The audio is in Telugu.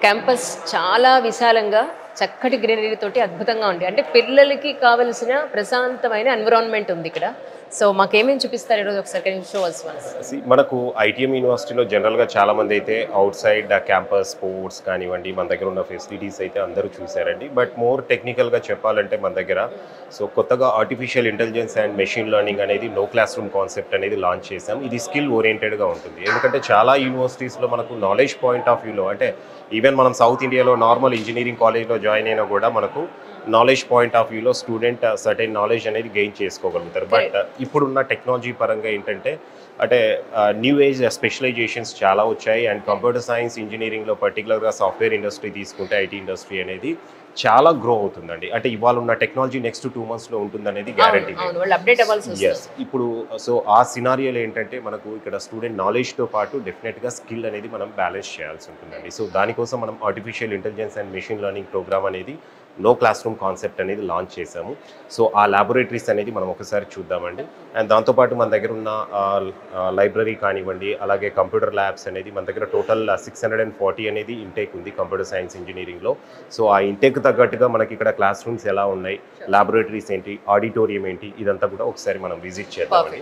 క్యాంపస్ చాలా విశాలంగా చక్కటి గ్రీనరీ తోటి అద్భుతంగా ఉంది. అంటే పిల్లలకి కావలసిన ప్రశాంతమైన ఎన్విరాన్మెంట్ ఉంది ఇక్కడ. సో మాకేమేమి చూపిస్తారు ఈరోజు ఒకసారి can you show us once? మనకు ఐటీఎం యూనివర్సిటీలో జనరల్గా చాలామంది అయితే అవుట్ సైడ్ క్యాంపస్ స్పోర్ట్స్ కానివ్వండి, మన దగ్గర ఉన్న ఫెసిలిటీస్ అయితే అందరూ చూసారండి. బట్ మోర్ టెక్నికల్గా చెప్పాలంటే మన దగ్గర కొత్తగా artificial intelligence and machine learning అనేది నో క్లాస్ రూమ్ కాన్సెప్ట్ అనేది లాంచ్ చేసాం. ఇది స్కిల్ ఓరియంటెడ్గా ఉంటుంది. ఎందుకంటే చాలా యూనివర్సిటీస్లో మనకు నాలెడ్జ్ పాయింట్ ఆఫ్ వ్యూలో, అంటే ఈవెన్ మనం సౌత్ ఇండియాలో నార్మల్ ఇంజనీరింగ్ కాలేజ్లో జాయిన్ అయినా కూడా మనకు నాలెడ్జ్ పాయింట్ ఆఫ్ వ్యూలో స్టూడెంట్ సర్టెన్ నాలెడ్జ్ అనేది గెయిన్ చేసుకోగలుగుతారు. బట్ ఇప్పుడున్న టెక్నాలజీ పరంగా ఏంటంటే న్యూ ఏజ్ స్పెషలైజేషన్స్ చాలా వచ్చాయి. అండ్ కంప్యూటర్ సైన్స్ ఇంజనీరింగ్లో పర్టికులర్గా సాఫ్ట్వేర్ ఇండస్ట్రీ తీసుకుంటే ఐటీ ఇండస్ట్రీ అనేది చాలా గ్రో అవుతుందండి. అంటే ఇవాళ ఉన్న టెక్నాలజీ నెక్స్ట్ 2 monthsలో ఉంటుందనేది గ్యారంటీ. ఇప్పుడు ఆ సినారియోలో ఏంటంటే మనకు ఇక్కడ స్టూడెంట్ నాలెడ్జ్తో పాటు డెఫినెట్గా స్కిల్ అనేది మనం బ్యాలెన్స్ చేయాల్సి ఉంటుందండి. దానికోసం మనం artificial intelligence and machine learning program అనేది నో క్లాస్ రూమ్ కాన్సెప్ట్ అనేది లాంచ్ చేశాము. ఆ ల్యాబొరేటరీస్ అనేది మనం ఒకసారి చూద్దామండి. అండ్ దాంతోపాటు మన దగ్గర ఉన్న లైబ్రరీ కానివ్వండి, అలాగే కంప్యూటర్ ల్యాబ్స్ అనేది మన దగ్గర టోటల్ 640 అనేది ఇంటేక్ ఉంది కంప్యూటర్ సైన్స్ ఇంజనీరింగ్లో. ఆ ఇంటేక్ తగ్గట్టుగా మనకి ఇక్కడ క్లాస్ రూమ్స్ ఎలా ఉన్నాయి, ల్యాబొరేటరీస్ ఏంటి, ఆడిటోరియం ఏంటి, ఇదంతా కూడా ఒకసారి మనం విజిట్ చేద్దామండి.